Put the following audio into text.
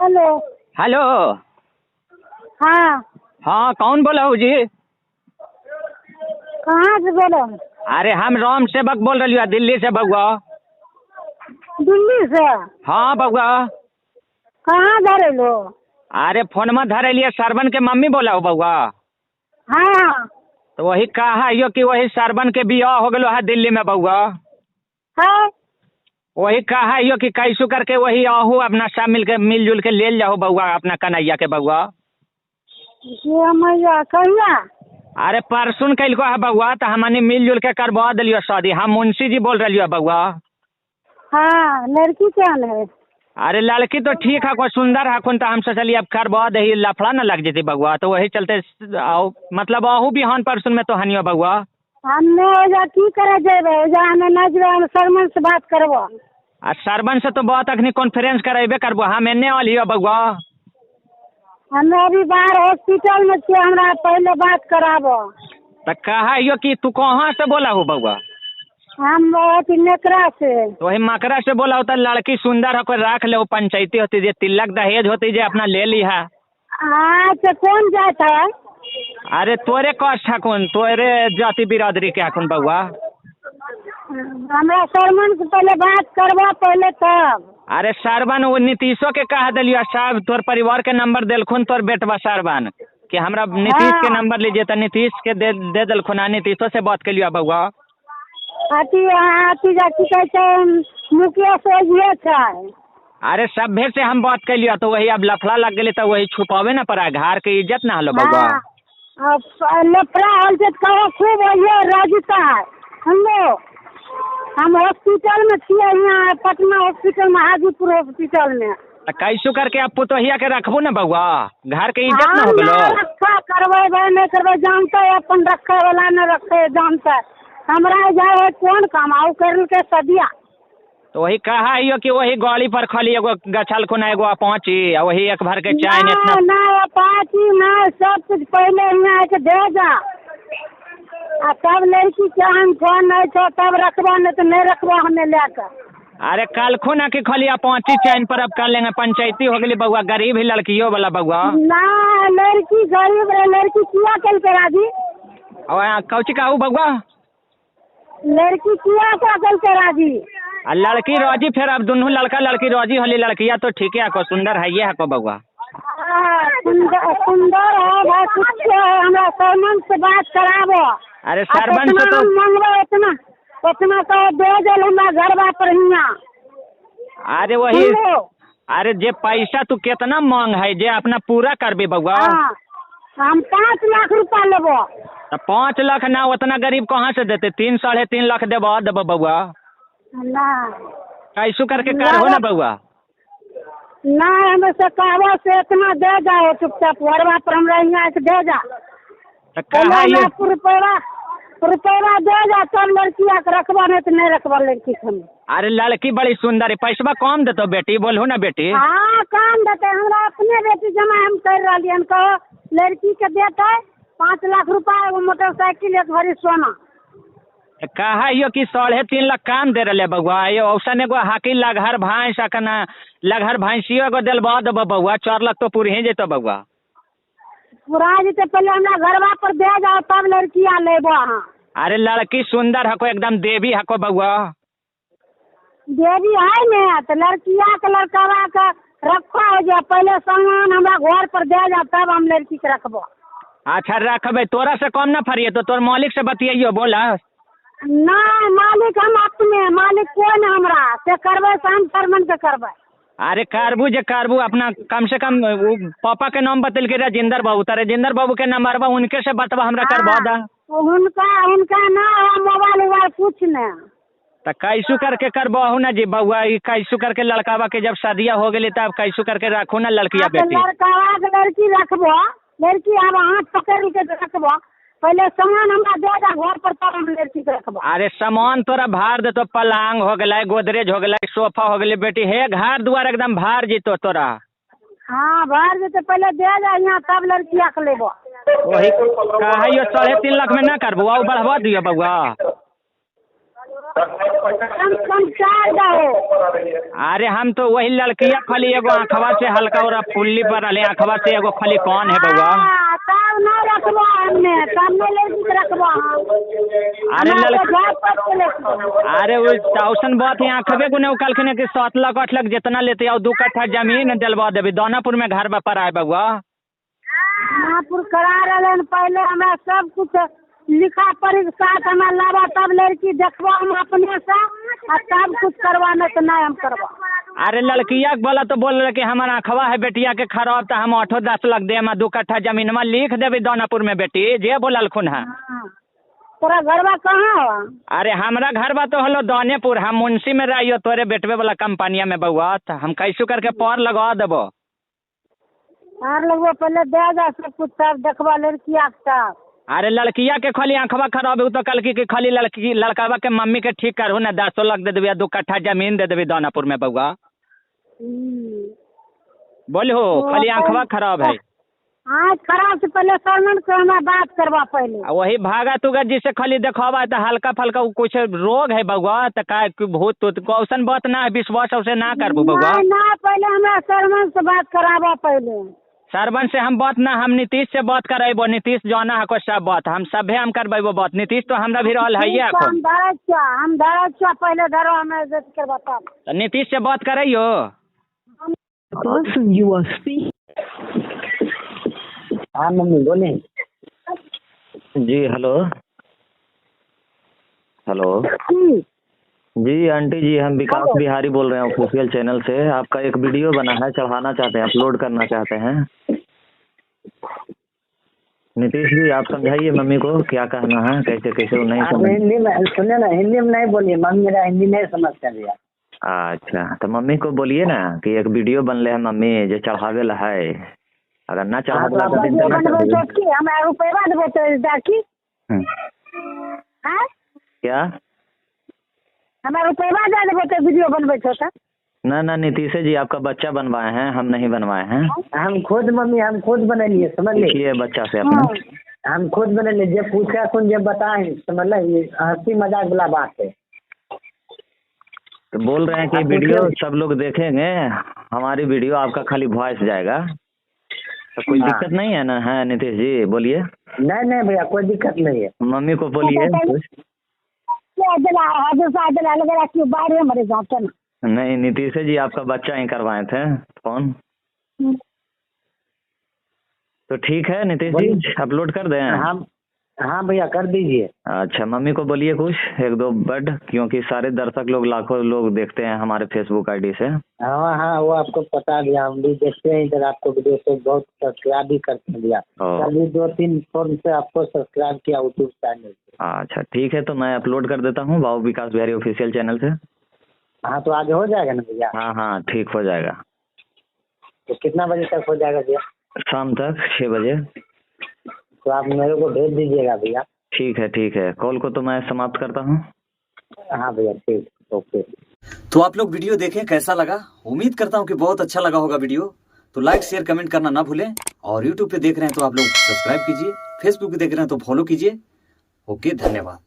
Hello. Hello. हाँ। हाँ, कौन बोला हूँ जी? कहाँ से बोलो? अरे हम राम सेवक बोल रही हूँ, दिल्ली से बउआ। दिल्ली से? हाँ बउआ। कहाँ धरे लो? अरे फोनमा धरे लिए सरवन के मम्मी बोला हो बउआ। हाँ। तो वही कहा यो कि वही सरवन के बियाह हो गलो है दिल्ली में बउआ। है? वही कहा यो कि कैसू करके वही आहू अपना सब मिलजुल के ले जाओ बउआ अपना कन्हैया के बउआ। ये मैया कहिया? अरे परसुन कैल को है बउआ, तो हमने मिलजुल के करवा दिलियो शादी। हम मुंशी जी बोल रही हो बउआ। हाँ, लड़की क्या है? अरे लड़की तो ठीक है, कोई सुंदर है तो हम सोचलिए अब करवा दही, लफड़ा न लग जेती बउआ। तो वही चलते मतलब आहू बिहान परसुन में तो हनियो बउआ। हमने ओजा की करे जेबे? ओजा हमें न जेबे, हम सरमन से बात करबो। आ सरवन से तो बहुत अखनी कॉन्फ्रेंस करेबे करबो। हम एने आलियो बउआ। हमें अभी बाहर हॉस्पिटल में छियै, हमरा पहले बात कराबो। तो कहा यो कि तू कहाँ से बोला हो बउआ? हम अथी नेकरा से। तो वही मकरा से बोला होता, लड़की सुंदर है कोई रख ले, पंचायती होती जे तिलक दहेज होती जे अपना ले ली है। अच्छा, कौन जात है? अरे तोरे कष्ट है कौन, तोरे जाति बिरादरी के कौन बउआ। हमरा सरमन से पहले बात करबो पहले तब। अरे सरवन वो नीतीशो के कह दिलियो, सब तोर परिवार के नंबर दिलखुन तोर बेटवा सरवन कि हमरा नीतीश के नंबर लीजिए, तो नीतीश के दे दिलखुन। नीतीशो से बात कलियो बउआ। अथी जा की कहै छै, मुकेश ओझे छै। अरे सभे से हम बात कलियो, तो वही अब लफड़ा लग गई तो वही छुपावे ना पड़ा, घर के इज्जत ना हलो बउआ। लफड़ा हल से कहो खूब ओझे राजता है। हम हॉस्पिटल में छियै, यहाँ पटना हॉस्पिटल में, हाजीपुर हॉस्पिटल में। कैसू करके अब पुतोहिया के रखबू ना बउआ, घर के इज्जत ना हो गलो। रखा करवेबे नहीं करवे जानते, अपन रखे वाला न रखे जानते। हमरा जाए कौन काम आउ कर के सदिया। तो वही कहा यो कि वही गाड़ी पर खाली एगो गछल खुना एगो अपाची, वही एक भर के चाय इतना ना अपाची ना, सब कुछ पहले यहाँ के दे जा। आ तब लड़की चाहन फोन नहीं छो तब रखबा, नहीं तो नहीं रखबा हमें लेकर। अरे कल खुना कि खाली अपाची चैन पर अब कर लेंगे, पंचायती हो गई बउआ, गरीब ही लड़कियों वाला बउआ। ना लड़की गरीब रहे, लड़की किया कल के राजी? कौची कहू बउआ? लड़की किया कल के राजी? लड़की राजी, फिर अब दोनों लड़का लड़की राजी होली, लड़किया तो ठीक है को सुंदर है, ये है को बउआ। सुंदर है भाई, कुछ हमरा सरमन से बात कराबो। अरे सरवन से तो मंगवा उतना तो दे दे हमरा घरवा पर हियाँ। अरे वही, अरे जे पैसा तू कितना मांग है जे अपना पूरा करबे बउआ। हम 5 लाख रुपया लेबो। तो 5 लाख ना, उतना गरीब कहाँ से देते? 3 साढ़े 3 लाख देबो बउआ। कैसू करके कर हो ना बउआ। ना हमें से कहबो से इतना दे जाओ चुपचाप, घरवा पर हमरा यहाँ से दे जा। रुपया दे जा तब लड़किया के रखबा, नहीं तो नहीं रखबा लड़की के। अरे लड़की बड़ी सुंदर है, पैसा कम देतो बेटी, बोलू ना बेटी। हाँ कम देते, हमरा अपने बेटी जमा हम कर रही हन। कहो लड़की के देते 5 लाख रुपया, एगो मोटरसाइकिल, एक भरी सोना। कहा यो कि 3.5 लाख काम दे रहे बउआ। ये औसन एगो हाकी लगहर भैंस अखना लगहर भैंसियो एगो दिलवा देबो बउआ, 4 लाख तो पूरे ही जेतो बउआ। पूरा जेते, पहले हमरा घरवा पर दे जाओ तब लड़किया लेबो अहाँ। अरे लड़की सुंदर हको, एकदम देवी हको बउआ। देवी है ने तो लड़किया के लड़कवा के रखा हो जाए, पहले सामान हमरा घर पर दे जा तब हम लड़की के रखबो। अच्छा रखबे, तोरा से कम ना फरिए तो तोर मालिक से बतियाइयो बोला। ना मालिक हम अपने, मालिक कोई ना हमरा से करबे, हम सरमन के करबे। अरे करबू जे करबू अपना, कम से कम पापा के नाम बतल के राजेंद्र बाबू, तो राजेंद्र बाबू के नंबर बा, उनके से बतवा हमरा करवा दा। उनका ना मोबाइल उबाइल कुछ ना। तो कैसू करके करवाहू ना जी बउआ, कैसू करके लड़कावा के जब शादिया हो गई तब कैसू करके रखू ना लड़किया बेटी। लड़कावा के लड़की रखबो, लड़की अब हाथ पकड़ के रखबो, पहले सामान हमरा दे जा घर पर तब हम लड़की के रखबो। अरे सामान तोरा भार देतो, पलंग हो गए, गोदरेज हो गए, सोफा हो गए बेटी, हे घर दुआर एकदम भार जीतो तोरा। हाँ भार देते, पहले दे जा यहाँ तब लड़किया के लेबो। वही कहियो 3.5 लाख में ना करबो, बढ़वा दियो बउआ। कम चार दो। अरे हम तो वही लड़किया खाली एगो आँखवा से हल्का और फुल्ली पर रहे आँखवा से एगो खाली कौन है बउआ? तब न रखबो हमने, तब न लड़की के रखबो हम। अरे वो टौसन बात है आँखबे को नहीं कहलखिन कि 7 लाख 8 लाख जितना लेते और 2 कट्ठा जमीन दिलवा देवी दानापुर में घर पर आए बउआ। दानापुर करा रहे पहले हमरा सब कुछ लिखा पढ़ी के साथ हमें लावा, तब लड़की देखबो हम अपने से और तब कुछ करवाना तो नहीं हम करवा। अरे लड़किया बोला तो बोल रहे कि हमारा आँखवा है बेटिया के खराब तो हम 8-10 लाख दे 2 कट्ठा जमीन में लिख देवी दानापुर में बेटी जे बोललखुन है। तोरा घरवा कहाँ हो? अरे हमरा घर बा तो हलो दानेपुर, हम मुंशी में रहियो तोरे बेटवे वाला कंपनिया में बउआ, तो हम कैसू करके पार लगा देबो। पार लगबो पहले दे जा सब कुछ, तब देखबा लड़किया के साथ। अरे लड़किया के खाली आँखवा खराब है तो कल की खाली लड़कावा के मम्मी के ठीक करू ना 10 लाख दे देवी 2 कट्ठा जमीन दे देवी दानापुर में बउआ। बोलो खाली आँखवा खराब है। हाँ खराब से पहले सरमन से हमें बात करवा पहले। वही भागा तुगा जिसे खाली देखवा तो हल्का फल्का कुछ रोग है बउआ, तो का भूत तो औसन बात ना है, विश्वास उसे ना करबो बउआ। ना पहले हमें सरमन से बात करावा पहले। सरपंच से हम बात ना, हम नीतीश से बात करेबो, नीतीश जाना है सब बात हम सभे हम करबेबो बात, नीतीश तो हमरा भी रहल है हम धरच्छा पहले धरो हमें इज्जत के बता। तो नीतीश से बात करियो। हाँ मम्मी बोले। जी हेलो हेलो जी आंटी जी, हम विकास बिहारी बोल रहे हैं ऑफिशियल चैनल से। आपका एक वीडियो बना है, चढ़ाना चाहते हैं, अपलोड करना चाहते हैं। नीतीश जी आप समझाइए मम्मी को क्या कहना है, कैसे कैसे वो नहीं समझ। हिंदी में सुनिए ना, हिंदी में नहीं बोलिए, मम्मी मेरा हिंदी नहीं समझता भैया। अच्छा तो मम्मी को बोलिए ना कि एक वीडियो बनले है मम्मी जो चढ़ावे ला है, अगर ना चढ़ा तो क्या हमें रुपया दे देबो तो वीडियो बनबे छो त। ना नीतीश जी आपका बच्चा बनवाए हैं, हम नहीं बनवाए हैं। हम खुद मम्मी हम खुद बनेलिए, समझ लीजिए बच्चा से अपने हम खुद बनेलिए, जब पूछा सुन जब बताए, समझ लीजिए हंसी मजाक वाला बात है। तो बोल रहे हैं कि वीडियो सब लोग देखेंगे, हमारी वीडियो आपका खाली वॉइस जाएगा, तो कोई दिक्कत नहीं है ना? है नीतीश जी बोलिए। नहीं भैया कोई दिक्कत नहीं है। मम्मी को बोलिए नहीं नीतीश जी आपका बच्चा ही करवाए थे फोन। तो ठीक है नीतीश जी अपलोड कर दें। हाँ भैया कर दीजिए। अच्छा मम्मी को बोलिए कुछ 1-2 वर्ड, क्योंकि सारे दर्शक लोग लाखों लोग देखते हैं हमारे फेसबुक आईडी से। हाँ वो आपको पता भी, हम भी देखते हैं इधर, आपको वीडियो से बहुत सब्सक्राइब भी करते हैं भैया, अभी 2-3 फोन से आपको सब्सक्राइब किया यूट्यूब चैनल से। अच्छा ठीक है, तो मैं अपलोड कर देता हूँ बाबू विकास बिहारी ऑफिशियल चैनल से। हाँ तो आगे हो जाएगा ना भैया? हाँ ठीक हो जाएगा। तो कितना बजे तक हो जाएगा भैया? शाम तक 6 बजे। तो आप मेरे को भेज दीजिएगा भैया। ठीक है, कॉल को तो मैं समाप्त करता हूँ। हाँ भैया ठीक, ओके। तो आप लोग वीडियो देखें, कैसा लगा? उम्मीद करता हूँ कि बहुत अच्छा लगा होगा वीडियो। तो लाइक शेयर कमेंट करना ना भूलें, और यूट्यूब पे देख रहे हैं तो आप लोग सब्सक्राइब कीजिए, फेसबुक पे देख रहे हैं तो फॉलो कीजिए। ओके धन्यवाद।